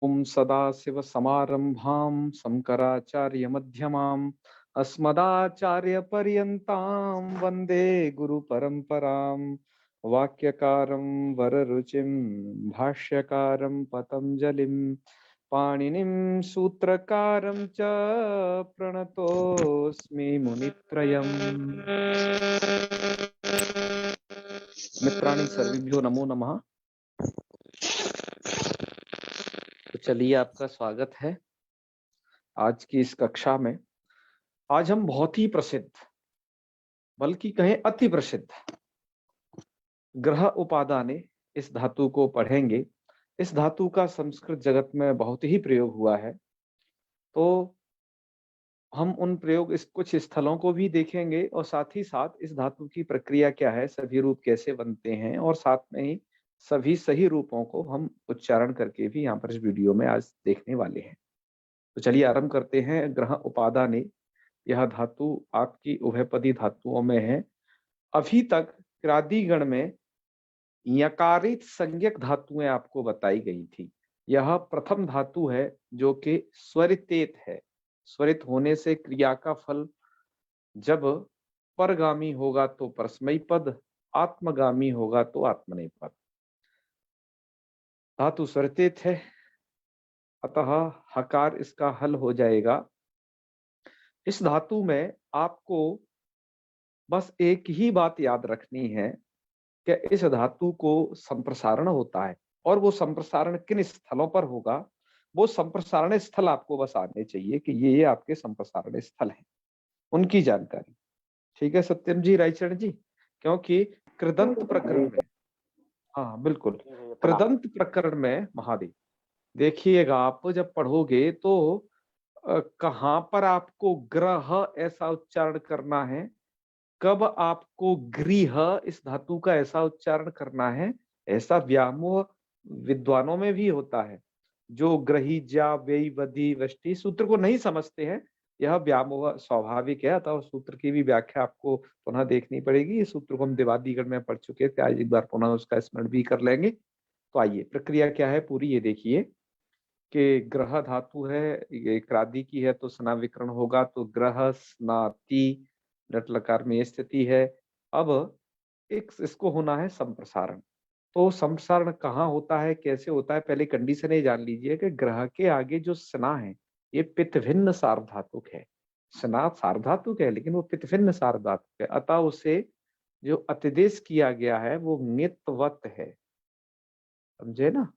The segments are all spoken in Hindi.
ओम सदाशिवसमारंभां शंकराचार्यमध्यमाम् अस्मदाचार्यपर्यन्तां वन्दे गुरुपरम्परां। वाक्यकारं वररुचिं भाष्यकारं पतञ्जलिं पाणिनिं सूत्रकारं च प्रणतोऽस्मि मुनित्रयम्। मित्राणि सर्वेभ्यो नमो नमः। तो चलिए, आपका स्वागत है आज की इस कक्षा में। आज हम बहुत ही प्रसिद्ध, बल्कि कहें अति प्रसिद्ध ग्रह उपादाने इस धातु को पढ़ेंगे। इस धातु का संस्कृत जगत में बहुत ही प्रयोग हुआ है, तो हम उन प्रयोग इस कुछ स्थलों को भी देखेंगे और साथ ही साथ इस धातु की प्रक्रिया क्या है, सभी रूप कैसे बनते हैं, और साथ में ही सभी सही रूपों को हम उच्चारण करके भी यहाँ पर इस वीडियो में आज देखने वाले हैं। तो चलिए आरंभ करते हैं। ग्रह उपादाने, यह धातु आपकी उभयपदी धातुओं में है। अभी तक क्रादिगण में यकारित संज्ञक धातुएं आपको बताई गई थी। यह प्रथम धातु है जो कि स्वरितेत है। स्वरित होने से क्रिया का फल जब परगामी होगा तो परस्मयी पद, आत्मगामी होगा तो आत्मनेय पद। धातु स्वरितेत है, अतः हकार इसका हल हो जाएगा। इस धातु में आपको बस एक ही बात याद रखनी है कि इस धातु को संप्रसारण होता है, और वो संप्रसारण किन स्थलों पर होगा, वो संप्रसारण स्थल आपको बस आने चाहिए कि ये आपके संप्रसारण स्थल हैं, उनकी जानकारी। ठीक है सत्यम जी, रायचरण जी? क्योंकि कृदंत प्रकरण में, हाँ बिल्कुल, कृदंत प्रकरण में महादेव देखिएगा, आप जब पढ़ोगे तो कहाँ पर आपको ग्रह ऐसा उच्चारण करना है, कब आपको गृह इस धातु का ऐसा उच्चारण करना है, ऐसा व्यामोह विद्वानों में भी होता है। जो ग्रहीज्या व्ययी वधि वष्टि सूत्र को नहीं समझते हैं, यह व्यामोह स्वाभाविक है, अतः सूत्र की भी व्याख्या आपको पुनः देखनी पड़ेगी। इस सूत्र को हम देवादिगण में पढ़ चुके थे, आज एक बार पुनः उसका स्मरण भी कर लेंगे। तो आइए, प्रक्रिया क्या है पूरी ये देखिए कि ग्रह धातु है, ये क्रादि की है तो स्ना विकरण होगा, तो ग्रह स्नाति डट लकार में ये स्थिति है। अब एक इसको होना है संप्रसारण। तो संप्रसारण कहाँ होता है, कैसे होता है, पहले कंडीशन ये जान लीजिए कि ग्रह के आगे जो स्ना है ये पित्तभिन्न सार्वधातुक है। स्ना सार्वधातुक है लेकिन वो पित्तभिन्न सार्वधातुक है, अतः उसे जो अतिदेश किया गया है वो ङित्वत है। समझे ना?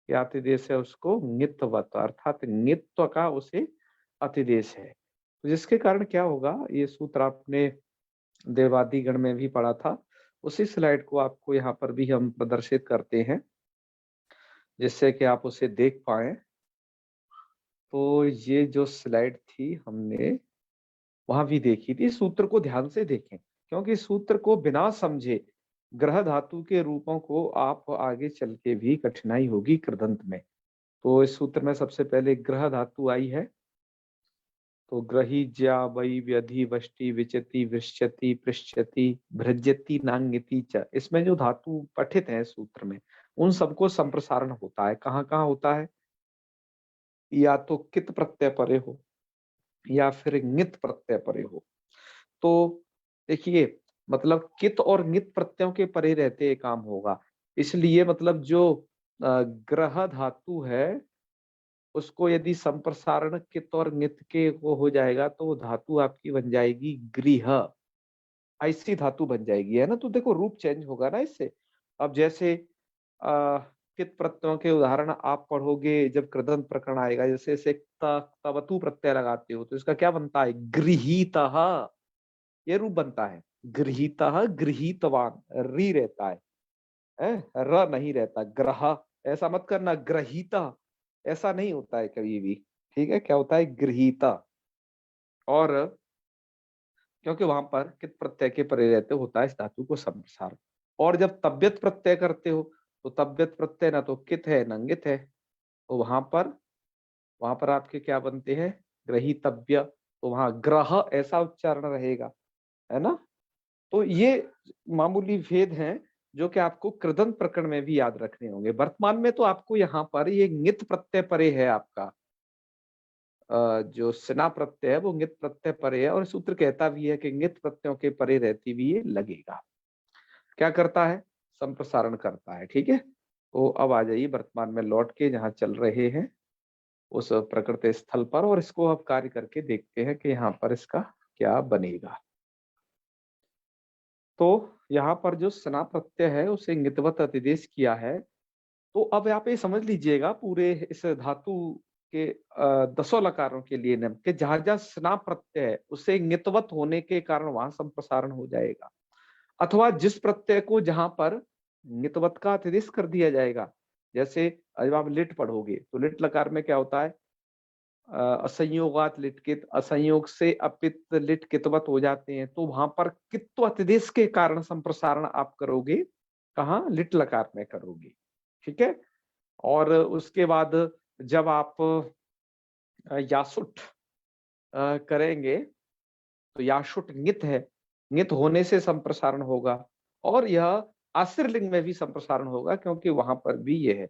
क्या अतिदेश है उसको? ङित्वत, अर्थात ङित्व का उसे अतिदेश है। तो जिसके कारण क्या होगा, ये सूत्र आपने देवादिगण में भी पढ़ा था, उसी स्लाइड को आपको यहाँ पर भी हम प्रदर्शित करते हैं जिससे कि आप उसे देख पाए। तो ये जो स्लाइड थी हमने वहां भी देखी थी, सूत्र को ध्यान से देखें, क्योंकि सूत्र को बिना समझे ग्रह धातु के रूपों को आप आगे चल के भी कठिनाई होगी कृदंत में। तो इस सूत्र में सबसे पहले ग्रह धातु आई है, तो ग्रही ज्या वै व्यधि वष्टि विचति वृश्चति पृश्चति भृज्यति नांगति च, इसमें जो धातु पठित है सूत्र में उन सबको संप्रसारण होता है। कहाँ कहाँ होता है? या तो कित प्रत्यय परे हो या फिर ङित प्रत्यय परे हो। तो देखिए, मतलब कित और ङित प्रत्ययों के परे रहते ये काम होगा। इसलिए मतलब जो ग्रह धातु है उसको यदि संप्रसारण कित और ङित के वो हो जाएगा तो वो धातु आपकी बन जाएगी गृह, ऐसी धातु बन जाएगी, है ना? तो देखो रूप चेंज होगा ना इससे। अब जैसे कित प्रत्ययों के उदाहरण आप पढ़ोगे जब कृदंत प्रकरण आएगा, जैसे इसे तवतु प्रत्यय लगाते हो तो इसका क्या बनता है? गृहीतः, ये रूप बनता है। गृहीतः, गृहीतवान, री रहता है, र नहीं रहता। ग्रह ऐसा मत करना, ग्रहीता ऐसा नहीं होता है कभी भी। ठीक है, क्या होता है? गृहीता। और क्योंकि वहां पर कित प्रत्यय के परे रहते होता है इस धातु को संप्रसारण। और जब तब्यत प्रत्यय करते हो तो तब्यत प्रत्यय ना तो कित है ना ङित है, तो वहां पर आपके क्या बनते हैं? ग्रहीतव्य, तो वहां ग्रह ऐसा उच्चारण रहेगा, है ना? तो ये मामूली भेद हैं जो कि आपको कृदंत प्रकरण में भी याद रखने होंगे। वर्तमान में तो आपको यहाँ पर ये ङित प्रत्यय परे है आपका, जो स्ना प्रत्यय है वो ङित प्रत्यय परे है, और सूत्र कहता भी है कि ङित प्रत्ययों के परे रहती भी ये लगेगा। क्या करता है? संप्रसारण करता है। ठीक है, तो अब आ जाइए वर्तमान में लौट के जहाँ चल रहे हैं उस प्रकृति स्थल पर, और इसको अब कार्य करके देखते हैं कि यहाँ पर इसका क्या बनेगा। तो यहाँ पर जो स्ना प्रत्यय है उसे ङितवत अतिदेश किया है। तो अब आप ये समझ लीजिएगा पूरे इस धातु के 10 लकारों के लिए नियम के जहां जहां स्ना प्रत्यय है उसे ङितवत होने के कारण वहां संप्रसारण हो जाएगा, अथवा जिस प्रत्यय को जहां पर ङितवत का अतिदेश कर दिया जाएगा। जैसे जब आप लिट पढ़ोगे तो लिट लकार में क्या होता है? असंयोगात लिटकित, असंयोग से अपित लिट कितवत हो जाते हैं, तो वहां पर कित्व अतिदेश के कारण संप्रसारण आप करोगे, कहाँ? लिट लकार में करोगे। ठीक है, और उसके बाद जब आप यासुट करेंगे तो यासुट ङित है, ङित होने से संप्रसारण होगा, और यह आश्रलिंग में भी संप्रसारण होगा क्योंकि वहां पर भी ये है।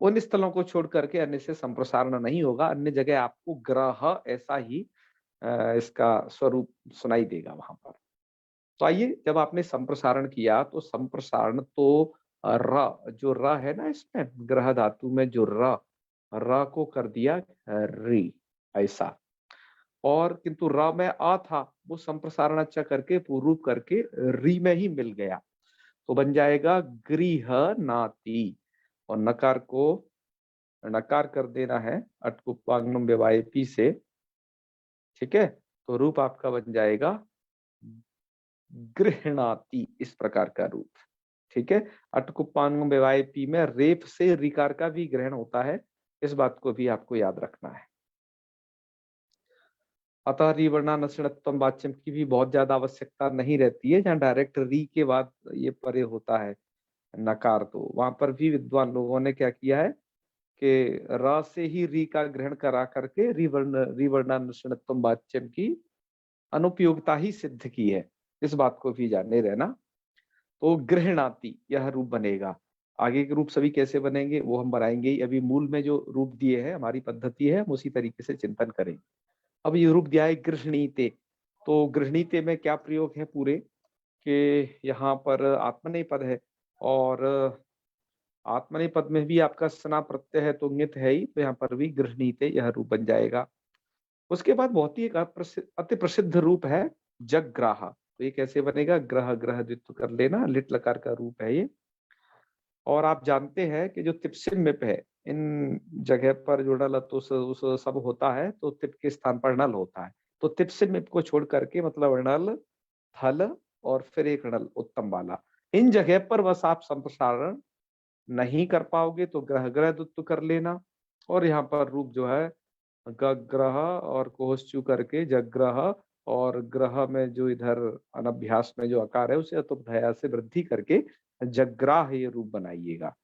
उन स्थलों को छोड़ करके अन्य से संप्रसारण नहीं होगा, अन्य जगह आपको ग्रह ऐसा ही इसका स्वरूप सुनाई देगा वहां पर। तो आइए, जब आपने संप्रसारण किया तो संप्रसारण तो जो र है ना इसमें ग्रह धातु में जो र को कर दिया री, ऐसा। और किंतु र में आ था, वो संप्रसारण अच्छा करके पूर्व करके री में ही मिल गया, तो बन जाएगा गृह नाती, और नकार को नकार कर देना है अटकुपांगनम व्यवाय पी से। ठीक है, तो रूप आपका बन जाएगा गृहणाति, इस प्रकार का रूप। ठीक है, अटकुपांगनम व्यवाय पी में रेप से रिकार का भी ग्रहण होता है, इस बात को भी आपको याद रखना है। अतः रिवर्णा नक्षणत्वम वाच्यम की भी बहुत ज्यादा आवश्यकता नहीं रहती है, जहाँ डायरेक्ट री के बाद ये परे होता है नकार, तो वहां पर भी विद्वान लोगों ने क्या किया है कि र से ही री का ग्रहण करा करके रिवर्णानुष्णत्वम वाच्यम की अनुपयोगिता ही सिद्ध की है, इस बात को भी जाने रहना। तो गृहणाति यह रूप बनेगा। आगे के रूप सभी कैसे बनेंगे वो हम बनाएंगे ही, अभी मूल में जो रूप दिए हैं हमारी पद्धति है हम उसी तरीके से चिंतन करेंगे। अब ये रूप दिया है गृहणीते, तो गृहणीते में क्या प्रयोग है पूरे कि यहाँ पर आत्मनेपद है, और आत्मनेपद में भी आपका स्ना प्रत्यय है तो ङित है ही, तो यहाँ पर भी गृहणीते यह रूप बन जाएगा। उसके बाद बहुत ही एक अति प्रसिद्ध रूप है जगग्राह, तो ये कैसे बनेगा? ग्रह ग्रह द्वित्व कर लेना, लिट लकार का रूप है ये। और आप जानते हैं कि जो तिप्सिम मिप है, इन जगह पर जो नल उस सब होता है तो तिप के स्थान पर नल होता है, तो तिप्सिम मिप को छोड़ करके मतलब नल थल और फिर एक नल उत्तम वाला, इन जगह पर बस आप संप्रसारण नहीं कर पाओगे तो ग्रह ग्रह द्वित्व कर लेना, और यहाँ पर रूप जो है ग्रह और कोहश्चु करके जगग्रह, और ग्रह में जो इधर अनभ्यास में जो आकार है उसे अतुभया से वृद्धि करके जगग्राह ये रूप बनाइएगा।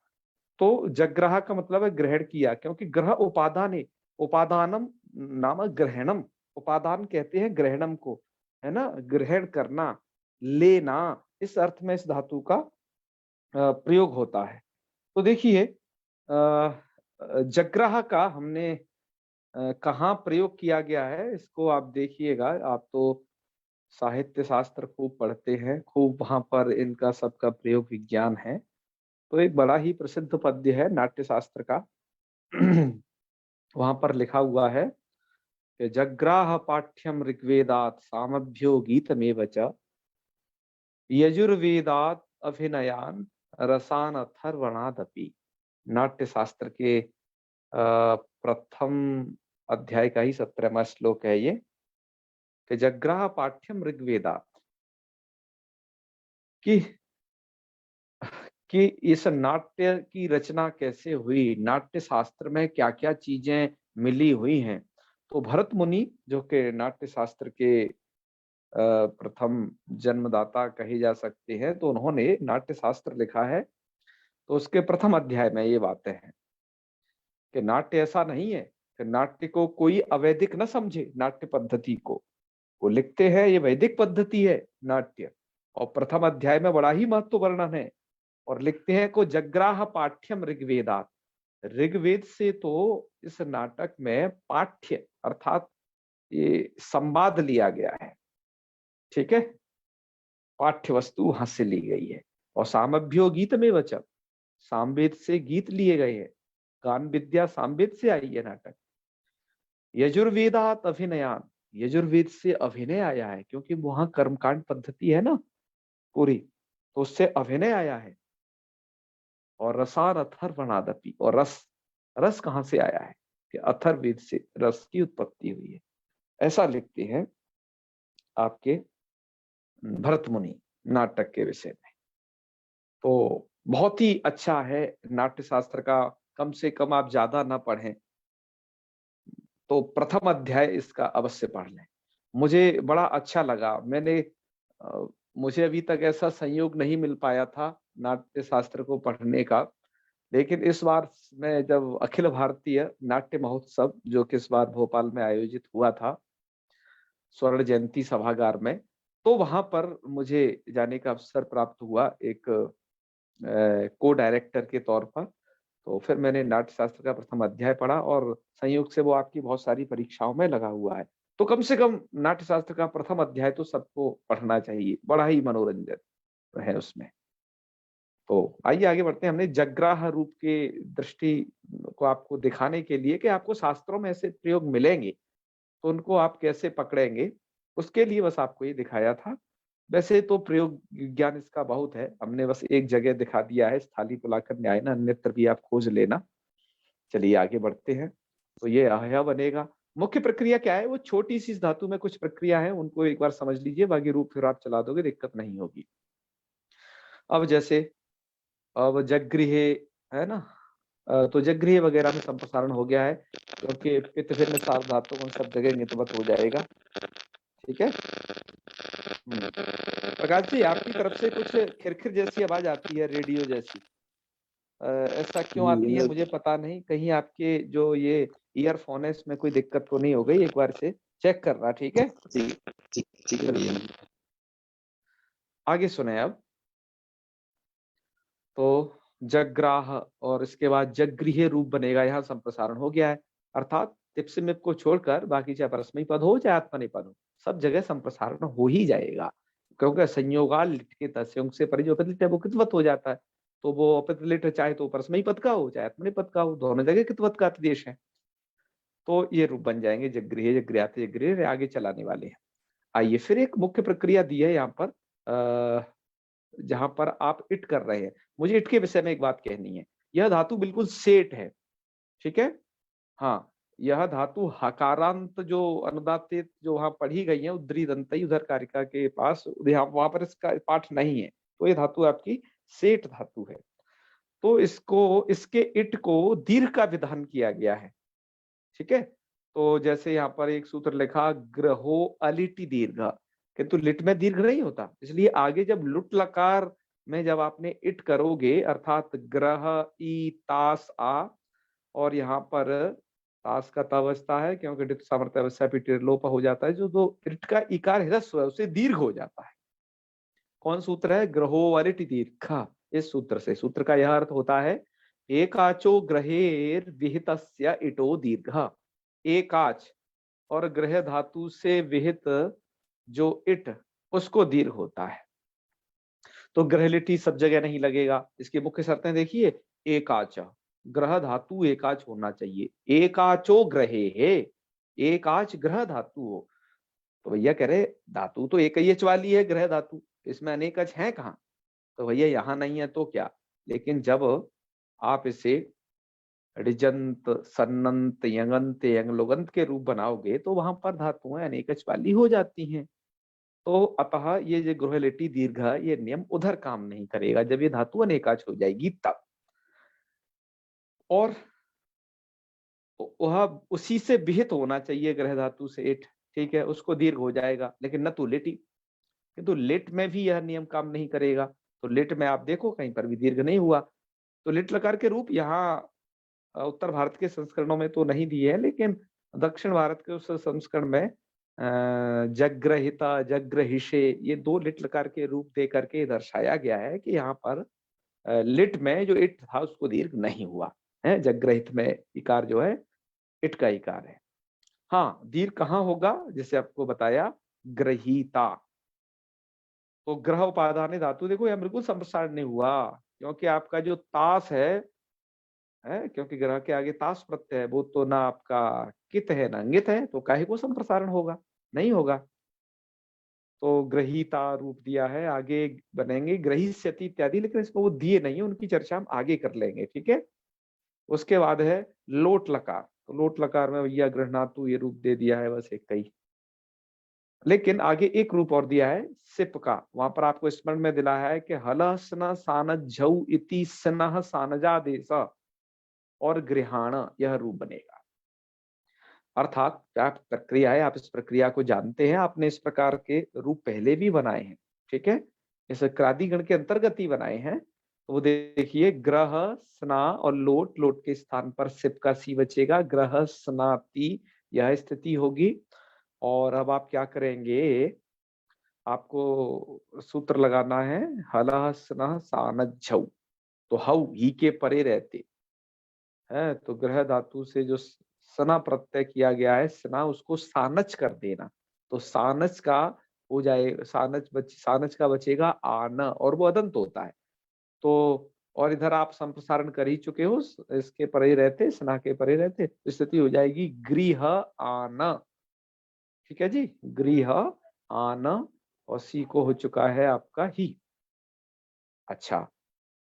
तो जगग्राह का मतलब है ग्रहण किया, क्योंकि ग्रह उपादान है, उपादानम नाम ग्रहणम, उपादान कहते हैं ग्रहणम को, है ना, ग्रहण करना, लेना, इस अर्थ में इस धातु का प्रयोग होता है। तो देखिए जगग्राह का हमने कहाँ प्रयोग किया गया है इसको आप देखिएगा, आप तो साहित्य शास्त्र खूब पढ़ते हैं, खूब वहां पर इनका सबका प्रयोग विज्ञान है। तो एक बड़ा ही प्रसिद्ध पद्य है नाट्य शास्त्र का वहां पर लिखा हुआ है कि जग्राह पाठ्यम ऋग्वेदात सामभ्यो गीतमेव च यजुर्वेदात अभिनयान रसान अथर्वणादपि। नाट्य शास्त्र के प्रथम अध्याय का ही 17वां श्लोक है ये कि जग्राह पाठ्यम ऋग्वेदात, कि कि इस नाट्य की रचना कैसे हुई, नाट्य शास्त्र में क्या क्या चीजें मिली हुई हैं। तो भरत मुनि जो कि नाट्य शास्त्र के प्रथम जन्मदाता कहे जा सकते हैं, तो उन्होंने नाट्य शास्त्र लिखा है, तो उसके प्रथम अध्याय में ये बातें हैं कि नाट्य ऐसा नहीं है कि नाट्य को कोई अवैदिक न समझे, नाट्य पद्धति को वो लिखते हैं ये वैदिक पद्धति है नाट्य, और प्रथम अध्याय में बड़ा ही महत्व वर्णन है और लिखते हैं को जग्राह पाठ्यम ऋग्वेदात, ऋग्वेद से तो इस नाटक में पाठ्य अर्थात ये संवाद लिया गया है, ठीक है, पाठ्य वस्तु वहां से ली गई है। और सामभ्यो गीत में वचन, सामवेद से गीत लिए गए हैं, गान विद्या सामवेद से आई है नाटक। यजुर्वेदात अभिनयान, यजुर्वेद से अभिनय आया है, क्योंकि वहां कर्मकांड पद्धति है ना पूरी, तो उससे अभिनय आया है। और रसार अथर्वणादपि, और रस, रस कहां से आया है कि अथर्ववेद से रस की उत्पत्ति हुई है, ऐसा लिखते हैं आपके भरत मुनि नाटक के विषय में। तो बहुत ही अच्छा है नाट्य शास्त्र का, कम से कम आप ज्यादा ना पढ़ें तो प्रथम अध्याय इसका अवश्य पढ़ लें। मुझे बड़ा अच्छा लगा, मुझे अभी तक ऐसा संयोग नहीं मिल पाया था नाट्य शास्त्र को पढ़ने का, लेकिन इस बार मैं जब अखिल भारतीय नाट्य महोत्सव जो कि इस बार भोपाल में आयोजित हुआ था स्वर्ण जयंती सभागार में, तो वहां पर मुझे जाने का अवसर प्राप्त हुआ एक को डायरेक्टर के तौर पर। तो फिर मैंने नाट्य शास्त्र का प्रथम अध्याय पढ़ा और संयोग से वो आपकी बहुत सारी परीक्षाओं में लगा हुआ है, तो कम से कम नाट्य शास्त्र का प्रथम अध्याय तो सबको पढ़ना चाहिए, बड़ा ही मनोरंजन है उसमें। तो आइए आगे बढ़ते हैं। हमने जग्राह रूप के दृष्टि को आपको दिखाने के लिए कि आपको शास्त्रों में ऐसे प्रयोग मिलेंगे तो उनको आप कैसे पकड़ेंगे, उसके लिए बस आपको ये दिखाया था। वैसे तो प्रयोग ज्ञान इसका बहुत है, हमने बस एक जगह दिखा दिया है, स्थाली पुलाकर न्याय ना, अन्यत्र भी आप खोज लेना। चलिए आगे बढ़ते हैं। तो ये अहया बनेगा। मुख्य प्रक्रिया क्या है, वो छोटी सी इस धातु में कुछ प्रक्रिया है, उनको एक बार समझ लीजिए, बाकी रूप फिर आप चला दोगे, दिक्कत नहीं होगी। अब जैसे अब जगृहे है ना, तो जगृह वगैरह में संप्रसारण हो गया है, क्योंकि पित्त फिर में सार धातु उन सब जगह नितवत हो जाएगा, ठीक है। प्रकाश जी आपकी तरफ से कुछ खिरखिर जैसी आवाज आती है, रेडियो जैसी, ऐसा क्यों आती है मुझे पता नहीं, कहीं आपके जो ये ईयरफोन है इसमें कोई दिक्कत तो नहीं हो गई, एक बार से चेक करना, ठीक है। ठीक है, आगे सुने अब। तो जग्राह और इसके बाद जगृह रूप बनेगा, यहाँ संप्रसारण हो गया है, अर्थात टिप्स मिप को छोड़कर बाकी चाहे परस्मैपद पद हो चाहे आत्मनेपद हो, सब जगह संप्रसारण हो ही जाएगा, क्योंकि संयोगाल लिट के तस्यों से परि जो अपलिट है वो कितवत हो जाता है, तो वो अपलिट चाहे तो परस्मैपद पद का हो चाहे आत्मनेपद का हो, दोनों जगह कितवत का आदेश है। तो ये रूप बन जाएंगे जगृह जगृहाते जगृह, आगे चलाने वाले हैं। आइए फिर एक मुख्य प्रक्रिया दी है यहाँ पर, जहां पर आप इट कर रहे हैं। मुझे इट के विषय में एक बात कहनी है, यह धातु बिल्कुल सेठ है, ठीक है। हाँ, यह धातु हकारांत जो अनुदात्त जो वहां पढ़ी गई है उद्री दंतई उधर कारिका के पास, वहां पर इसका पाठ नहीं है, तो ये धातु आपकी सेठ धातु है। तो इसको इसके इट को दीर्घ का विधान किया गया है, ठीक है। तो जैसे यहाँ पर एक सूत्र लिखा ग्रहो अलिटि दीर्घ, किंतु लिट में दीर्घ नहीं होता, इसलिए आगे जब लुट लकार में जब आपने इट करोगे, अर्थात ग्रह ई तास आ, और यहाँ पर तास का तावस्था है क्योंकि डित सामर्थ्य अवस्था पे लोप हो जाता है, जो दो इट का इकार ह्रस्व है उसे दीर्घ हो जाता है। कौन सूत्र है, ग्रहो अलिटि दीर्घ, इस सूत्र से। सूत्र का यह अर्थ होता है एकाचो ग्रहेर विहितस्य इटो दीर्घ, एकाच और ग्रह धातु से विहित जो इट उसको दीर्घ होता है। तो ग्रहलिटी सब जगह नहीं लगेगा, इसकी मुख्य शर्तें देखिए, एकाच ग्रह धातु एकाच होना चाहिए, एकाचो ग्रहे है, एकाच ग्रह धातु हो। तो भैया कह रहे धातु तो एक ही वाली है ग्रह धातु, इसमें अनेकच है कहाँ, तो भैया यहाँ नहीं है तो क्या, लेकिन जब आप इसे ऋजंत सन्नंत यंगंत यंगलोगंत के रूप बनाओगे तो वहां पर धातुएं अनेकच वाली हो जाती हैं। तो अतः ये जो गृहलिटी दीर्घ ये नियम उधर काम नहीं करेगा, जब ये धातु अनेकाच हो जाएगी तब। और वह उसी से विहित होना चाहिए ग्रह धातु से इट, ठीक है, उसको दीर्घ हो जाएगा, लेकिन न तो लिटी, किंतु लिट में भी यह नियम काम नहीं करेगा। तो लिट में आप देखो कहीं पर भी दीर्घ नहीं हुआ। तो लिट लकार के रूप यहाँ उत्तर भारत के संस्करणों में तो नहीं दिए है, लेकिन दक्षिण भारत के उस संस्करण में जग्रहिता जग्रहिषे ये दो लिट लकार के रूप दे करके दर्शाया गया है कि यहाँ पर लिट में जो इट था उसको दीर्घ नहीं हुआ है। जग्रहित में इकार जो है इट का इकार है। हाँ, दीर्घ कहाँ होगा, जैसे आपको बताया ग्रहीता। तो ग्रह उपादान धातु, देखो यह बिल्कुल संप्रसारण नहीं हुआ, क्योंकि आपका जो तास है, क्योंकि ग्रह के आगे तास प्रत्यय है, वो तो ना आपका कित है ना अंगित है, तो काहे को संप्रसारण होगा, नहीं होगा। तो ग्रहीता रूप दिया है, आगे बनेंगे ग्रहीष्यति इत्यादि, लेकिन इसको वो दिए नहीं है, उनकी चर्चा हम आगे कर लेंगे, ठीक है। उसके बाद है लोट लकार। तो लोट लकार में भैया गृहणातु ये रूप दे दिया है, बस एक ही। लेकिन आगे एक रूप और दिया है सिप का, वहां पर आपको स्मरण में दिला है कि हल स्न सानझौ इति स्नह सानजादेश और गृहाण, यह रूप बनेगा। अर्थात क्या प्रक्रिया है, आप इस प्रक्रिया को जानते हैं, आपने इस प्रकार के रूप पहले भी बनाए हैं, ठीक है, इस क्रादिगण के अंतर्गत ही बनाए हैं। तो वो देखिए ग्रह स्ना और लोट, लोट के स्थान पर सिप का सी बचेगा, ग्रह स्नाति यह स्थिति होगी। और अब आप क्या करेंगे, आपको सूत्र लगाना है हलह स्नह सानझौ। तो हऊ ही के परे रहते है, तो ग्रह धातु से जो सना प्रत्यय किया गया है, सना उसको सानच कर देना, तो सानच का हो जाए, सानच का बचेगा आन, और वो अदंत होता है। तो और इधर आप संप्रसारण कर ही चुके हो, इसके परे रहते, सना के परे रहते, तो स्थिति हो जाएगी गृह आन, ठीक है जी, गृह आन, और सी को हो चुका है आपका ही। अच्छा,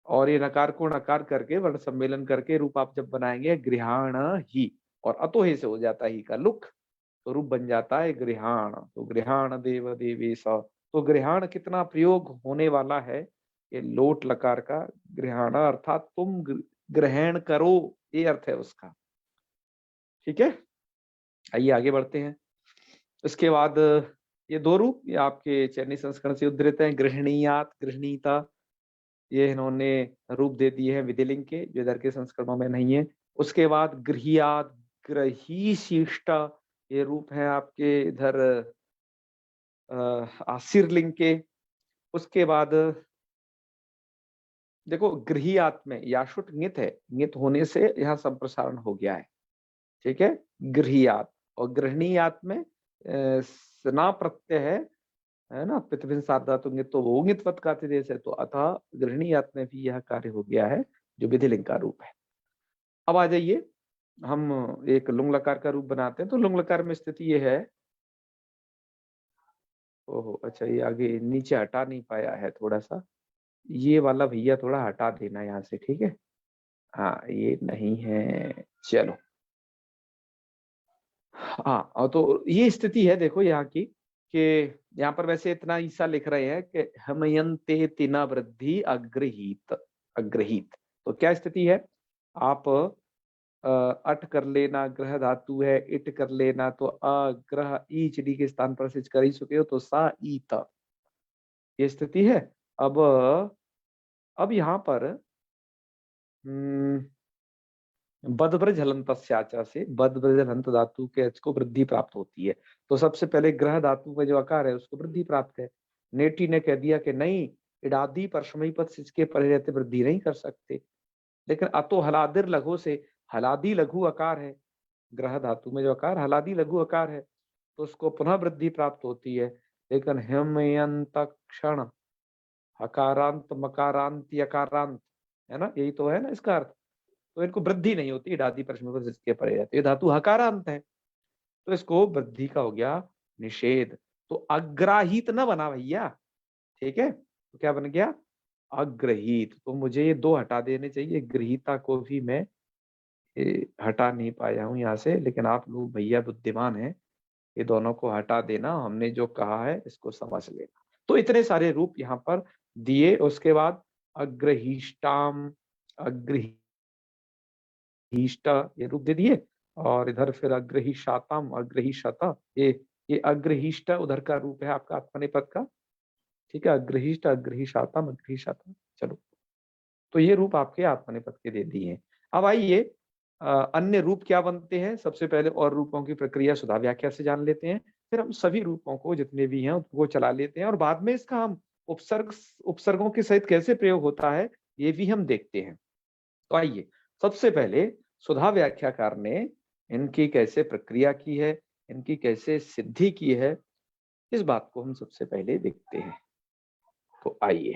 और ये नकार को नकार करके वर्ण सम्मेलन करके रूप आप जब बनाएंगे गृहाण ही, और अतो ही से हो जाता ही का लुक, तो रूप बन जाता है गृहाण। तो गृहाण देव देवेश, तो गृहाण कितना प्रयोग होने वाला है, ये लोट लकार का गृहाण, अर्थात तुम ग्रहण करो, ये अर्थ है उसका, ठीक है। आइए आगे बढ़ते हैं। इसके बाद ये दो रूप ये आपके चैनी संस्करण से उद्धृत हैं, गृहणीयात गृहणीता, ये इन्होंने रूप दे दिए हैं विधिलिंग के, जो इधर के संस्करणों में नहीं है। उसके बाद गृहियात ग्रहीशिष्ट, ये रूप है आपके इधर आशीर्लिंग के। उसके बाद देखो गृहियात में याशुट नित है, नित होने से यहाँ संप्रसारण हो गया है, ठीक है, गृहियात। और गृहणीयात में स्ना प्रत्यय है ना, पृथ्वी साधा तो तो वो नित्वत का देश है, तो अतः गृहणीयात में भी यह कार्य हो गया है, जो विधिलिंग का रूप है। अब आ जाइए, हम एक लुंग लकार का रूप बनाते हैं। तो लुंग लकार में स्थिति ये है, ओहो अच्छा, ये आगे नीचे हटा नहीं पाया है थोड़ा सा, ये वाला भैया थोड़ा हटा देना यहाँ से, ठीक है। हाँ ये नहीं है, चलो। हाँ, और तो ये स्थिति है देखो यहाँ की, कि यहाँ पर वैसे इतना ईसा लिख रहे हैं कि हमयंते तिना वृद्धि अग्रहीत, अग्रहीत। तो क्या स्थिति है, आप अट कर लेना, ग्रह धातु है, इट कर लेना, तो अग्रह ईच डी के स्थान पर सिच कर ही चुके हो, तो सा ईत, ये स्थिति है। अब यहाँ पर बदब्रज हलंत से बदब्रज हलंत धातु के अच को वृद्धि प्राप्त होती है। तो सबसे पहले ग्रह धातु में जो आकार है उसको वृद्धि प्राप्त है। नेटी ने कह दिया कि नहीं, इडादी परसमयी पद सिच के परे रहते वृद्धि नहीं कर सकते, लेकिन अतो हलादिर लघु से, हलादी लघु आकार है, ग्रह धातु में जो आकार हलादी लघु आकार है, तो उसको पुनः वृद्धि प्राप्त होती है। लेकिन हिमयंत क्षण, हकारांत मकारांत यकारांत, है ना, यही तो है ना इसका अर्थ, तो इनको वृद्धि नहीं होती, डादी प्रश्न को जिसके परे रहते, ये धातु हकारांत है, तो इसको वृद्धि का हो गया निषेध। तो अग्राहित न बना भैया, ठीक है, तो क्या बन गया अग्रहित। तो मुझे ये दो हटा देने चाहिए, गृहीता को भी मैं हटा नहीं पाया हूं यहाँ से, लेकिन आप लोग भैया बुद्धिमान हैं, ये दोनों को हटा देना, हमने जो कहा है इसको समझ लेना। तो इतने सारे रूप यहाँ पर दिए। उसके बाद अग्रहिष्टाम, अग्रहिष्टा ये रूप दे दिए, और इधर फिर अग्रहिष्टाम, अग्रहिष्टा, ये अग्रहिष्टा उधर का रूप है आपका आत्मनेपद का, ठीक है, अग्रहिष्ट अग्रहिष्टाम अग्रहिष्टा। चलो, तो ये रूप आपके आत्मनेपद के दे दिए हैं। अब आइए अन्य रूप क्या बनते हैं, सबसे पहले और रूपों की प्रक्रिया सुधा व्याख्या से जान लेते हैं, फिर हम सभी रूपों को जितने भी हैं उनको चला लेते हैं, और बाद में इसका हम उपसर्गों के सहित कैसे प्रयोग होता है ये भी हम देखते हैं। तो आइए सबसे पहले सुधा व्याख्याकार ने इनकी कैसे प्रक्रिया की है, इनकी कैसे सिद्धि की है, इस बात को हम सबसे पहले देखते हैं। तो आइए,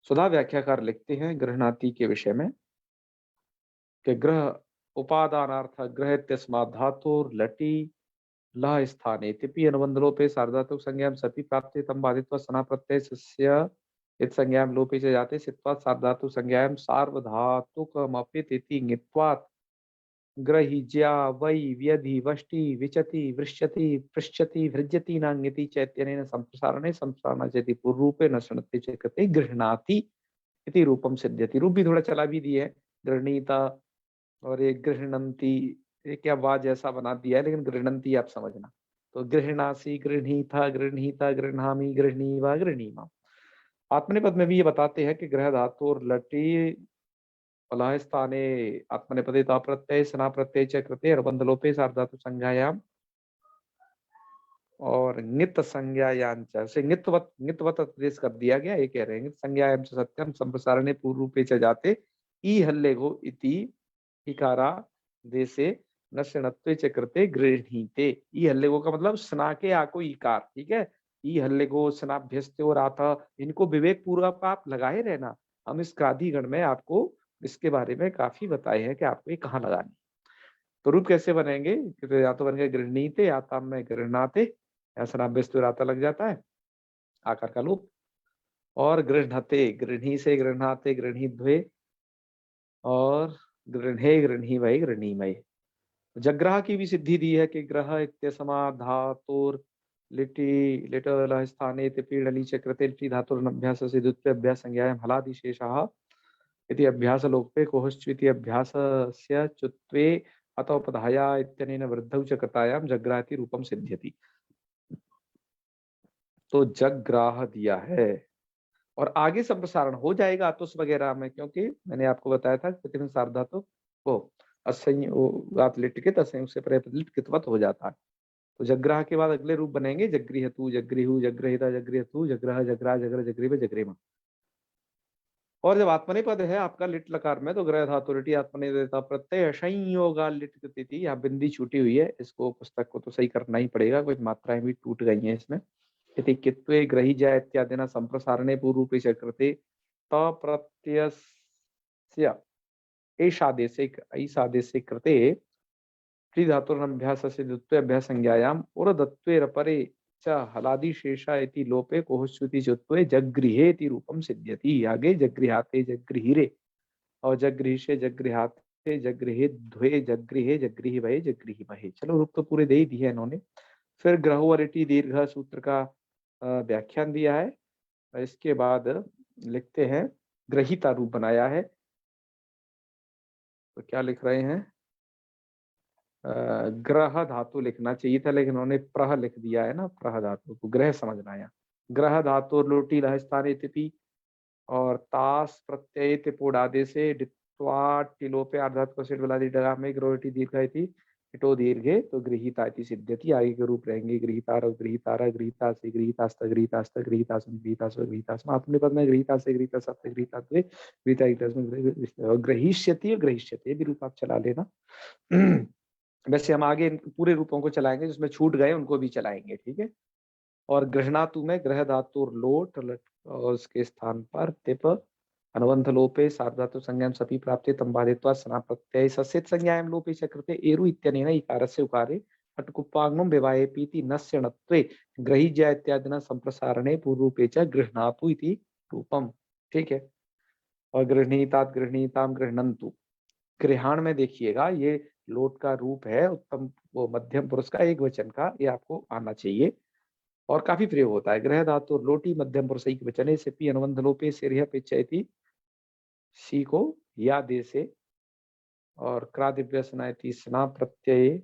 सुधा व्याख्याकार लिखते हैं गृहणाति के विषय में कि ग्रह उपादानार्थ ग्रह तस्मात् धातुर लटी लह स्थाने तिपि अनुबंधलोपे सार्वधातुक संज्ञां सति प्राप्ते तम बाधित्वा सना प्रत्यय सस्य इत संज्ञां लोपे च जाते सित्वात् सार्वधातुक संज्ञां सार्वधातुकमपित इति ङित्वात् ग्रहिज्या वै व्यधि वष्टि विचति वृश्यति पृश्यति भृज्यति नाङ्यति चैत्यनेन संप्रसारणे संप्रसारणा चेति पूर्वरूपे न शृणुते च कृते गृह्णाति इति रूपम सिद्ध्यति। रूप भी थोड़ा चला भी दिया है, गृह्णीता और एक गृह्णन्ति, ये क्या वाज जैसा बना दिया है, लेकिन गृह्णन्ति आप समझना। तो गृह्णासि, गृह्णीता, गृह्णीता, गृह्णामि, गृह्णीवा, गृह्णीमा। आत्मनेपद में भी ये बताते हैं कि ग्रह धातु और लटी फलाः स्थाने आत्मनेपदे ता प्रत्यय सना प्रत्यय च कृते अनुबंधलोपे सार्वधातु संज्ञायाम और नित संज्ञायां से नित्वत उपदेश कर दिया गया। ये कह रहे हैं संज्ञायां च सत्यम संप्रसारणे पूर्व रूपे च जाते ई हल्लेगो इति इकारा देसे नश्यणत्वे च कृते गृह्णीते। ई हल्लेगो का मतलब स्ना के आ को इकार, ठीक है। ई हल्लेगो स्नाभ्यस्ते और आता, इनको विवेक पूर्वक आप लगाए रहना। हम इस गादी गण में आपको इसके बारे में काफी बताए हैं कि आपको ये कहाँ लगानी। तो रूप कैसे बनेंगे, या तो बनेंगे गृह्णीते, या ताम में गृह्णाते, या स्नाभ्यस्ते और आता लग जाता है आकार का लोप, और गृह्णते, गृह्णी से गृह्णाते, गृह्णीद्वे, और गृह्णे गृह्णीमय गृह्णीमय। जग्रह की भी सिद्धि दी है कि ग्रह इत्यस्मा धातुर लिटि लिटल स्थाने पीडली चक्रते लिटि धातुरनभ्यास से द्वितीय अभ्यास संज्ञायां हलादिशेषः इति अभ्यास लोपे कोहश्चिति अभ्यासस्य चुत्वे अतो पधाया इत्यनेन वृद्धौ च कृतायां जग्राति रूपम सिद्ध्यति। तो जग्राह दिया है और आगे संप्रसारण हो जाएगा अतुस वगैरह में, क्योंकि मैंने आपको बताया था प्रतिदिन सार्वधातु वो असंयुगात लिट के तसंयुग से प्रलिट कितवत हो जाता है। तो जग्राह के बाद अगले रूप बनेंगे जग्रिहतु, जग्रिहु, जग्रहिता, जग्रिहतु, जग्रह, जग्रा, जग्र, जग्रीव, जग्रीमा। और जब आत्मनेपद है आपका लिट लकार में, तो ग्रह धातु लिटि आत्मनेपद प्रत्यय संयोगा लिट कृति, यहाँ बिंदी छूटी हुई है, इसको पुस्तक को तो सही करना ही पड़ेगा, कुछ मात्राएं भी टूट गई हैं इसमें। इति कित्वे ग्रहिजा इत्यादिना संप्रसारणे पूर्वरूपे च कृते तप्रत्ययस्य ऐषादेशे कृते त्रिधातुरभ्यासस्य द्वितीय अभ्यास संज्ञायाम उरदत्वेरपरे च हलादिशेषा इति लोपे कोहश्रुति चुत्वे जगृहे इति रूपम सिद्ध्यति। आगे जगृहाते जगृहिरे और जगृहिषे जगृहाते जगृहे द्वे जगृहे जगृहिवहे जगृहिमहे। चलो रूप तो पूरे दे ही दिए इन्होंने। फिर ग्रहोवरिटी दीर्घ सूत्र का व्याख्यान दिया है। इसके बाद लिखते हैं ग्रहिता रूप बनाया है। तो क्या लिख रहे हैं, ग्रह धातु लिखना चाहिए था, लेकिन उन्होंने प्रह लिख दिया है ना, प्रह धातु को ग्रह समझना है। ग्रह धातु लोटी लहस्थाने तिपि और तास प्रत्यय तिपोडादे से डित्वा टिलोपे आर्धात को सेट बलादी डगा में ग्रोटी दीर्घ थी इटो दीर्घे, तो गृहीता इति सिद्ध्यति। आगे के रूप रहेंगे गृहीतार गृहीतारा गृहीता से गृहीतास्त गृहीतास्त गृहीतासम गृहीतासो गृहीतासम। आत्मनेपद में गृहीता से गृहीता सप्त गृहीता द्वे गृहीता ग्रहीष्यति ग्रहीष्यते भी रूप आप चला लेना। वैसे हम आगे पूरे रूपों को चलाएंगे, जिसमें छूट गए उनको भी चलाएंगे, ठीक है। और गृहणातु में ग्रह धातु लोट और उसके स्थान पर तिप अनुबंध लोपे सार्वधातु संज्ञां सपि प्राप्ते तम बाधित्वा सना प्रत्यय सस्येत संज्ञायां लोपे च कृते एरु इत्यनेन इकारस्य उकारे अटकुप्पाग्नं विवाहे पीति नस्यणत्वे ग्रहीज्या इत्यादिना संप्रसारणे पूर्वरूपे च गृह्णातु इति रूपम, ठीक है। और गृह्णीतात गृह्णीताम गृह्णन्तु, गृहाण में देखिएगा ये लोट का रूप है, उत्तम वो मध्यम पुरुष का एक वचन का, ये आपको आना चाहिए और काफी प्रयोग होता है। ग्रह धातु लोटी मध्यम पुरुष एक वचन से पी अनुबंध लोपे से पेचयति सी को या दे से और क्रादिव्य स्नायति स्ना प्रत्यय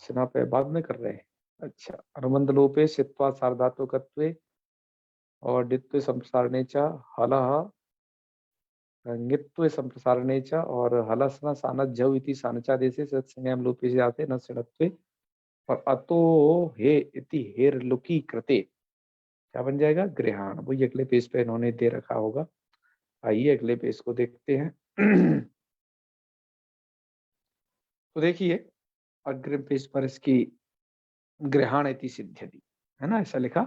स्ना पे बाद में कर रहे हैं। अच्छा, अनुबंध लोपे सित्वा सार्वधातुकत्वे और दित्व संप्रसारणे च हलः ङित्व संप्रसारणे च और हलस्न सानज्झौ इति सानचादेशे सत्संज्ञां लोपे से आते न सिणत्वे और अतो हे इति हेर लुकी कृते, क्या बन जाएगा? गृहाण। वही अगले पेज पे इन्होंने दे रखा होगा। आइए अगले पेज को देखते हैं। तो देखिए अग्रिम पेज पर इसकी गृहाण इति सिद्ध्यति, है ना, ऐसा लिखा।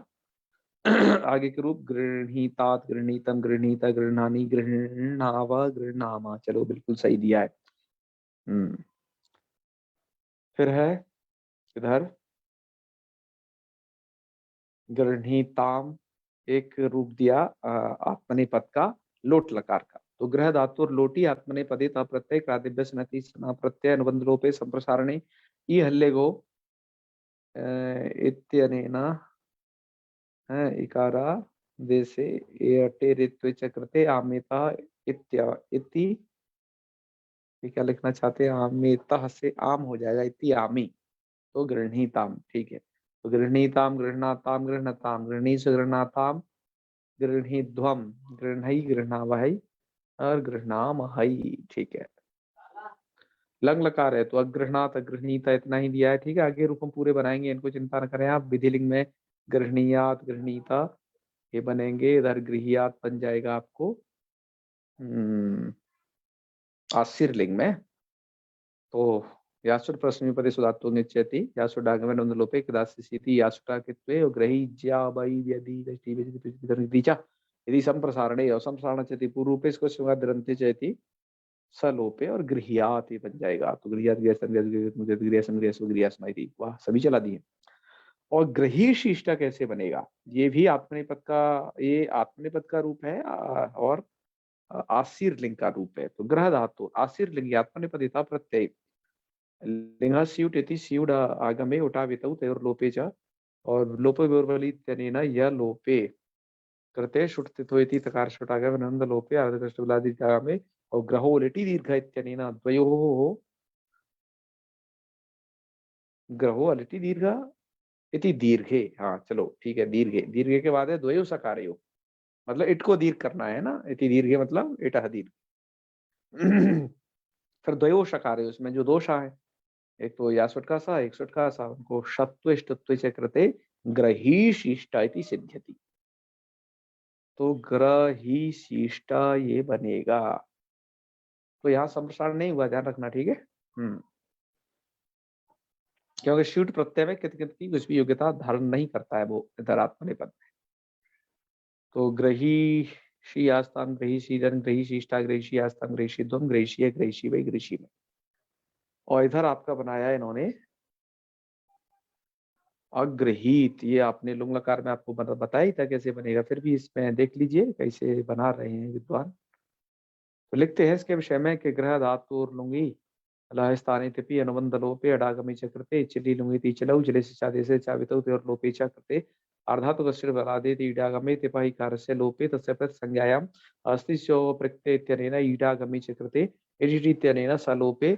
आगे के रूप गृहीतात, गृहीतम, गृहीता, गृह्णानि, गृह्णाव, गृह्णामा। चलो बिल्कुल सही दिया है। फिर है इधर गृहीताम, एक रूप दिया आत्मनेपद का, लोट लकार का। तो गृह धातु और लोटी आत्मनेपदे ता प्रत्यय प्रातिभ्य सनति सना प्रत्यय अनुबंध लोपे संप्रसारणे ई हल्ले गो इत्यनेन इकारा देशे एटे ऋत्वे च कृते आमेता इति, ये क्या लिखना चाहते हैं? आमेता से आम हो जाएगा, इति आमी। तो गृहीताम, ठीक है। तो गृहीताम, गृहणाताम, गृहणताम, गृहणीश, गृहणाताम, गृहीध्वम, गृहई, गृहणावहई और गृहणामहई, ठीक है। लंग लकार है तो अग्रहणात, अग्रहणीता इतना ही दिया है, ठीक है। आगे रूप हम पूरे बनाएंगे, इनको चिंता न करें आप। विधिलिंग में गृहणीयात, गृहणीता ये बनेंगे। इधर गृहियात बन जाएगा आपको आशीर्लिंग में। तो यासुर प्रश्नपदे सुधातु निश्चयति यासुर डागमे नंदलोपे कदासिति यासुटा कित्वे ग्रही ज्या बाई व्यदि दृष्टि व्यदि यदि संप्रसारणे और संप्रसारण चेति पूर्व रूपे इसको शिवाद्रंते चेति सलोपे और गृहियात ये बन जाएगा। तो गृहियात गृहसम वाह सभी चला दिए। और ग्रही शिष्टा कैसे बनेगा? ये भी आत्मनेपद का, ये आत्मनेपद का रूप है और आशीर लिंग का रूप है। तो ग्रह धातु आशीर लिंग आत्मनेपदिता प्रत्यय लिंग स्यूट इति स्यूड आगमे उठावितौ तयोर लोपे च और लोपे विवर्बली इत्यनेन य लोपे कृते शुट्तितो इति तकार शुटागम नंद लोपे अर्धकृष्टबलादि आगमे और ग्रहो लिटि दीर्घ इत्यनेन द्वयोः ग्रहो अलिटि दीर्घ इति दीर्घे। हाँ चलो ठीक है, दीर्घे, दीर्घे के बाद है द्वयो सकारयो, मतलब इट को दीर्घ करना है ना, इति दीर्घे मतलब इटह दीर्घ। फिर द्वयो शकार है, उसमें जो दो शा है, एक तो यासुट का सा, एक सुट का सा, उनको शत्व ष्टत्व च कृते ग्रहीशिष्टा इति सिद्ध्यति। तो ग्रहीशिष्टा ये बनेगा। तो यहाँ संप्रसारण नहीं हुआ, ध्यान रखना, ठीक है। क्योंकि ष्यूट प्रत्यय में कित की कुछ भी योग्यता धारण नहीं करता है वो इधर आत्मनेपद में। तो ग्रही शी आस्तान, ग्रही शीधन, ग्रही शिष्टा, ग्रही शी आस्तान, ग्रही शीध्वम, ग्रही शी, ग्रही शी वही, ग्रही शी में। और इधर आपका बनाया है इन्होंने अग्रहीत, ये आपने लुंग लकार में आपको बताया ही था कैसे बनेगा, फिर भी इसमें देख लीजिए कैसे बना रहे हैं विद्वान। तो लिखते हैं इसके विषय में कि ग्रह धातु और लुंगी लहस्थाने तिपि अनुबंध लोपे अडागमी चक्रते चिली लुंगी ती चलऊ जले से चादे से चावितौ और लोपे च कृते अर्धातु कश्चिर बलादे ईडागमे तिपाही कारस्य लोपे तस्य प्रति संज्ञायाम अस्ति स्यो प्रकृते इत्यनेन ईडागमी चक्रते इति इत्यनेन सलोपे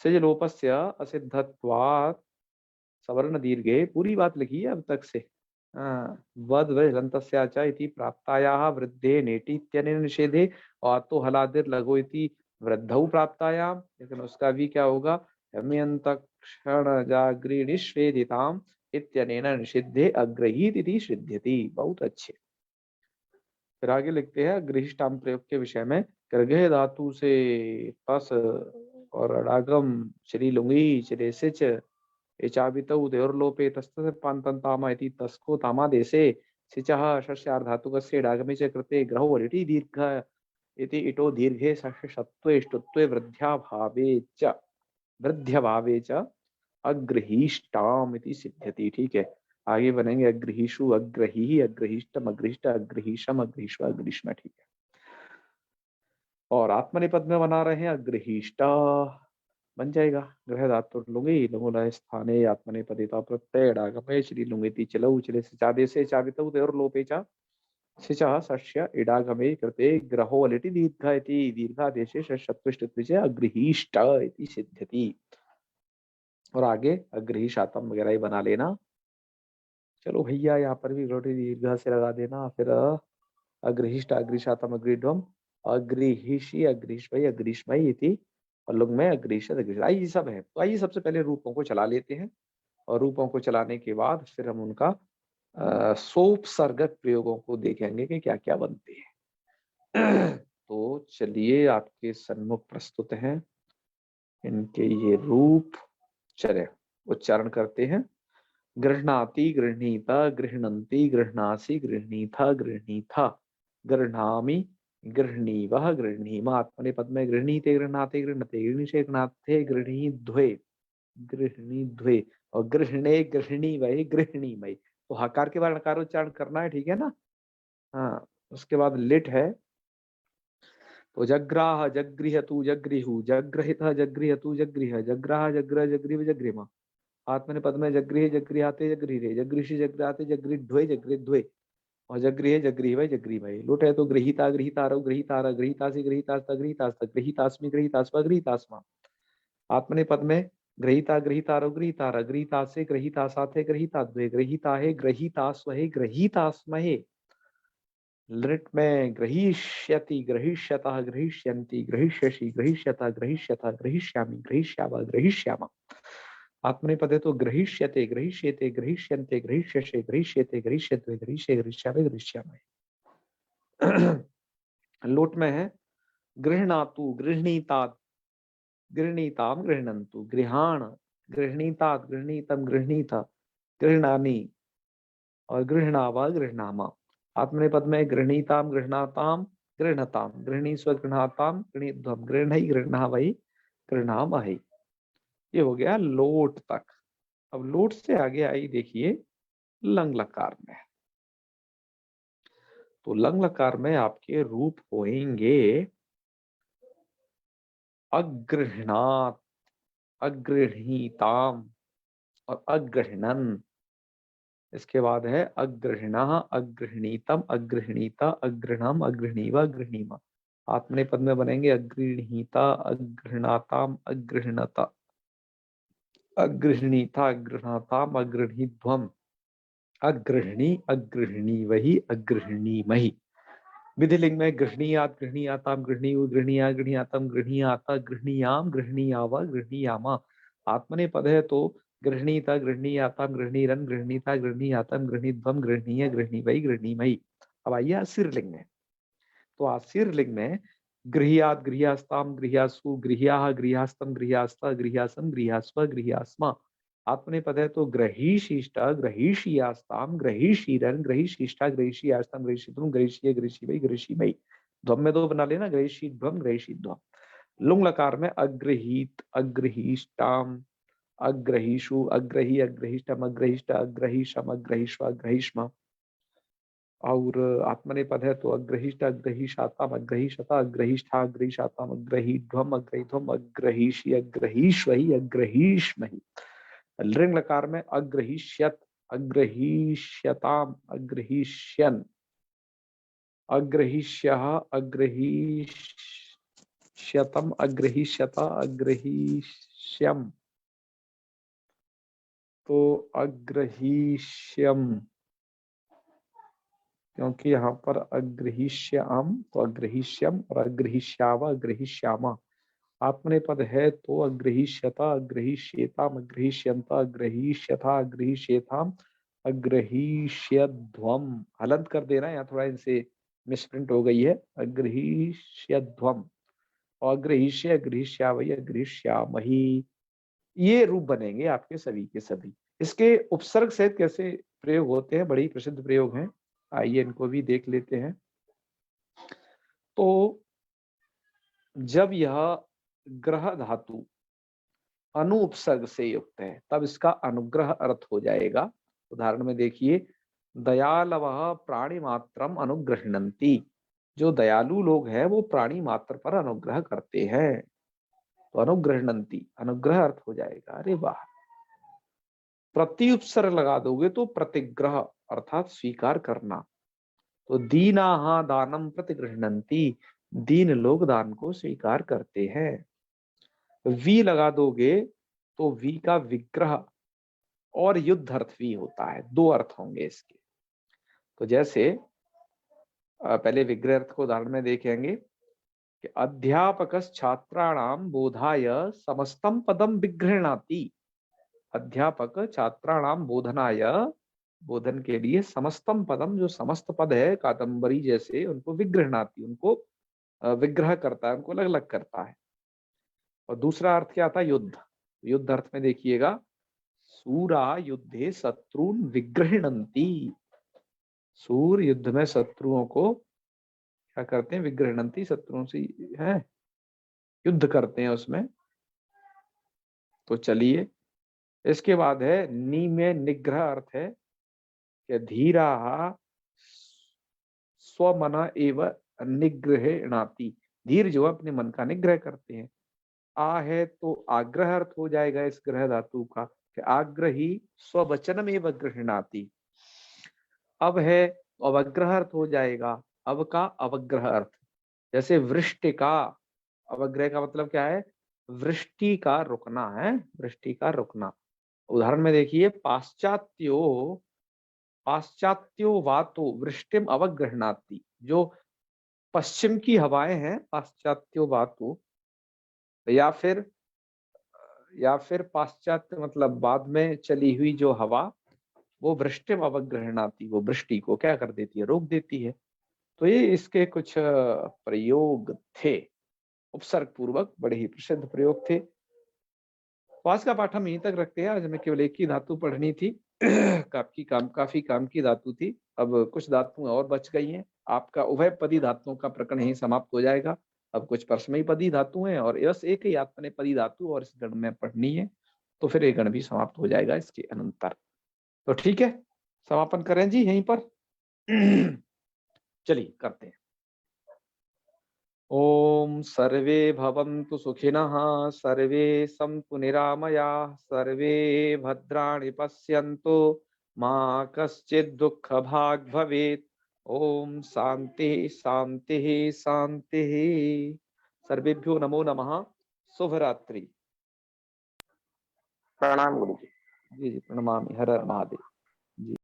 सजलोपस्य असिद्धत्वात् सवर्ण दीर्घे। पूरी बात लिखी है अब तक से। वद वृहन्तस्या च इति प्राप्तायाः वृद्धे नेटि इत्यनेन निषेधे और तो हलादिर लगो इति वृद्धौ प्राप्तायाम, लेकिन उसका भी क्या होगा? यम्यन्तक्षण जागृनिषेधिताम इत्यनेन निषिद्धे अग्रहीत इति सिद्ध्यति। बहुत अच्छे। फिर आगे लिखते हैं गृहिष्टाम प्रयोग के विषय में। ग्रह धातु से तस और अडागम श्री लुंगी श्री सिच एचावितौ उदयोर्लोपे तस्तस्य पान्तन्तामा इति तस्को तामादेशे सिचः शस्यार्धातुकस्य डागमे च कृते ग्रहो लिटि दीर्घ इति इटो दीर्घे शत्वे ष्टुत्वे वृद्ध्यभावे च अग्रहीष्टाम इति सिद्ध्यति। ठीक है, आगे बनेंगे अग्रहीषु, अग्रही, अग्रहीष्टम, अग्रहीष्ट, अग्रहीषम, अग्रहीष्व, अग्रहीष्म। ठीक है, और आत्मनेपद में बना रहे हैं अग्रहीष्टा बन जाएगा। ग्रह धातु लुंगी लुंगुल स्थाने आत्मनेपदिता प्रत्यय डागमे श्री लुंगिति चलौ चले से चादे से चावितौ देवर लोपे च सिचः सस्य इडागमे कृते ग्रहो लिटि दीर्घ इति दीर्घादेशे शत्वष्टत्वे अग्रहीष्ट इति सिद्ध्यति। और आगे अग्रहीशातम वगैरह ही बना लेना। चलो भैया यहाँ पर भी रोटी दीर्घ से लगा देना। फिर अग्रहिष्ट, अग्रिशातम, अग्रिध्वम, अग्रिहिषि, अग्रिष्मयी, अग्रिष्मयी इति और लुंग में अग्रिशत, अग्रिशत। आइए सब है। तो आइए सबसे पहले रूपों को चला लेते हैं और रूपों को चलाने के बाद फिर हम उनका सोपसर्गक प्रयोगों को देखेंगे कि क्या क्या बनते हैं। तो चलिए आपके सन्मुख प्रस्तुत हैं इनके ये रूप। चले उच्चारण करते हैं। गृह्णाति गृह्णीता गृह्णन्ति गृह्णासि गृह्णीथा गृह्णीथा गृह्णामि गृह्णीवः गृह्णीमा। आत्मनेपद में गृह्णीते गृह्णाते गृह्णते गृह्णीशे गृह्णाते गृह्णीध्वे गृह्णीध्वे और गृह्णे गृह्णीवै गृह्णीमयि। तो हकार के बाद नकार उच्चारण करना है, ठीक है ना। हाँ, उसके बाद लिट है तो जग्राह जगृहतु जगृहु जग्रहितः जगृहतु जगृह जग्राह जग्रह जगृह जगृमा। आत्मने पद में जगृह जगृहाते जगृहे जगृषि जगृहाते जगृध्वे जगृध्वे और जगृहे जगृहवै जगृमय। लुट है तो गृहीता गृहीतारौ गृहीतार गृहीतासि गृहीतास्त गृहीतास्त गृहीतास्मि गृहीतास्व गृहीतास्मा। आत्मने पद में गृहीता गृहीतारौ गृहीतार गृहीतासे गृहीतासाथे गृहीताद्वे गृहीताहे गृहीतास्वहे गृहीतास्महे। लृट में गृहीष्यति गृहीष्यतः गृहीष्यन्ति गृहीष्यसि गृहीष्यतः गृहीष्यथा गृहीष्यामि गृहीष्यावः गृहीष्यामा। आत्मनेपदे तो गृहीष्यते गृहीष्येते गृहीष्यन्ते गृहीष्यसे गृहीष्येते गृहीष्यत्वे गृहीष्ये गृहीष्यावे गृहीष्यामहे। लोट में है गृह्णातु गृह्णीतात गृह्णीताम गृह्णन्तु गृहाण गृह्णीतात गृह्णीतम गृह्णीता गृह्णानि और गृह्णावा गृह्णामा। आत्मनेपद में गृह्णीताम गृह्णाताम गृह्णताम गृह्णीस्व गृह्णाताम गृह्णीध्वम गृह्णै गृह्णावै गृह्णामहै। ये हो गया लोट तक। अब लोट से आगे आई देखिए लंग लकार में। तो लंग लकार में आपके रूप होंगे अगृह्णात अगृह्णीताम और अगृह्णन। इसके बाद है अगृह्णा अगृह्णीतम अगृह्णीता अगृह्णम अगृह्णीवा अगृह्णीमा। आत्मनेपद में बनेंगे अगृह्णीता अगृह्णाताम अगृह्णता अगृह्णीता अगृह्णाताम अगृह्णीध्वम अगृह्णी अगृह्णी वही अगृह्णी मही। विधिलिंग में गृह्णीयात गृह्णीयाताम गृह्णीयु गृह्णीया गृह्णीयातम गृह्णीयाता गृह्णीयाम गृह्णीयावा गृह्णीयामा। आत्मनेपद है तो गृह्णीता गृह्णीयाताम गृह्णीरन गृह्णीता गृह्णीयातम गृह्णीध्वम गृह्णीय गृह्णीवै गृह्णीमयी। अब आइए आशीर्लिंग में। तो आशीर्लिंग में गृह्यात गृह्यास्ताम गृह्यासु गृह्याः गृह्यास्तम गृह्यास्ता गृह्यासम गृह्यास्व गृह्यास्मा। आत्मनेपद है तो ग्रहीशिष्टा ग्रहीशियास्ताम ग्रहीशीरन ग्रहीशिष्टा ग्रहीशियास्तम ग्रहीशितुम ग्रहीशीय ग्रहीशीवै गृहीमयी। ध्वम में दो बना लेना, ग्रहीशीध्वम ग्रहीशीध्वम। लुंग लकार में अग्रहीत अग्रहीष्टाम अग्रहीषु अग्रही अग्रहीष्टम अग्रहीष्ट अग्रहीशम अग्रहीष्व अग्रहीष्मा। और आत्मनेपद है तो अग्रहिष्ट अग्रहीशाताम अग्रहीशता अग्रहीष्ठा अग्रहीशाताम अग्रहीध्वम अग्रहीध्वम अग्रहीषि अग्रहीष्वहि अग्रहीष्महि। लृंग लकार में अग्रहीष्यत अग्रहीष्यताम अग्रहीष्यन अग्रहीष्यः अग्रहीष्यतम अग्रहीष्यता अग्रहीष्यम। तो अग्रहीष्यम क्योंकि यहाँ पर अग्रहीष्याम तो अग्रहीष्यम और अग्रहीष्याव अग्रहीष्यामा। आत्मनेपद है तो अग्रहीष्यता अग्रहीष्येताम अग्रहीष्यन्ता अग्रहीष्यथा अग्रहीष्येताम अग्रहीष्यध्वम। हलंत कर देना, यहाँ थोड़ा इनसे मिसप्रिंट हो गई है। अग्रहीष्यध्वम और अग्रहीष्य अग्रहीष्यावै अग्रहीष्यामहि। ये रूप बनेंगे आपके सभी के सभी। इसके उपसर्ग सहित कैसे प्रयोग होते हैं, बड़ी प्रसिद्ध प्रयोग हैं, आइए इनको भी देख लेते हैं। तो जब यह ग्रह धातु अनुपसर्ग से युक्त है तब इसका अनुग्रह अर्थ हो जाएगा। उदाहरण में देखिए, दयालवः प्राणी मात्रम अनुग्रहणन्ति। जो दयालु लोग हैं वो प्राणी मात्र पर अनुग्रह करते हैं, तो अनुग्रहणन्ति अनुग्रह अर्थ हो जाएगा। अरे वाह। प्रति उपसर्ग लगा दोगे तो प्रतिग्रह अर्थात स्वीकार करना। तो दीनाः दानम प्रतिगृह्णन्ति, दीन लोग दान को स्वीकार करते हैं। वी लगा दोगे तो वी का विग्रह और युद्ध अर्थ भी होता है, दो अर्थ होंगे इसके। तो जैसे पहले विग्रह अर्थ को उदाहरण में देखेंगे कि अध्यापकस् छात्राणाम बोधाय समस्तम पदम विगृह्णाति। अध्यापक छात्राणाम बोधनाय बोधन के लिए समस्तम पदम, जो समस्त पद है कादम्बरी जैसे, उनको विग्रहणाति, उनको विग्रह करता है, उनको अलग अलग करता है। और दूसरा अर्थ क्या था? युद्ध। युद्ध अर्थ में देखिएगा, सूरा युद्धे शत्रुन विग्रहणंती। सूर युद्ध में शत्रुओं को क्या करते हैं? विग्रहणंती, शत्रुओं से है युद्ध करते हैं उसमें। तो चलिए, इसके बाद है नी में निग्रह अर्थ है कि धीरा स्वमना एव निग्रहणाति। धीर जो अपने मन का निग्रह करते हैं। आ है तो आग्रह अर्थ हो जाएगा इस ग्रह धातु का, कि आग्रही स्ववचनम एव गृह्णाति। अब है अवग्रह अर्थ हो जाएगा, अब का अवग्रह अर्थ। जैसे वृष्टि का, अवग्रह का मतलब क्या है? वृष्टि का रुकना है, वृष्टि का रुकना। उदाहरण में देखिए, पाश्चात्यो वातो वृष्टिम अवगृह्णाति। जो पश्चिम की हवाएं हैं, पाश्चात्यो वातो, या फिर पाश्चात्य मतलब बाद में चली हुई जो हवा, वो वृष्टिम अवगृह्णाति, वो वृष्टि को क्या कर देती है? रोक देती है। तो ये इसके कुछ प्रयोग थे, उपसर्ग पूर्वक बड़े ही प्रसिद्ध प्रयोग थे। तो आज का पाठ हम यहीं तक रखते हैं। आज हमें केवल एक ही धातु पढ़नी थी। काफी काम की धातु थी। अब कुछ धातुएं और बच गई हैं। आपका उभयपदी धातुओं का प्रकरण यहीं समाप्त हो जाएगा। अब कुछ परस्मयी पदी धातु हैं और बस एक ही आत्मनेपदी धातु और इस गण में पढ़नी है। तो फिर ये गण भी समाप्त हो जाएगा इसके अनंतर। तो ठीक है, समापन करें जी यहीं पर। चलिए करते हैं। ओम सर्वे भवन्तु सुखिनः, सर्वे सन्तु निरामयाः, सर्वे भद्राणि पश्यन्तु, मा कश्चित् दुःखभाग् भवेत्। ओम शांति शांति शांति। सर्वेभ्यो नमो नमः। शुभ रात्रि। प्रणाम गुरु जी। जी जी, प्रणमामि। हर हर महादेव। जी।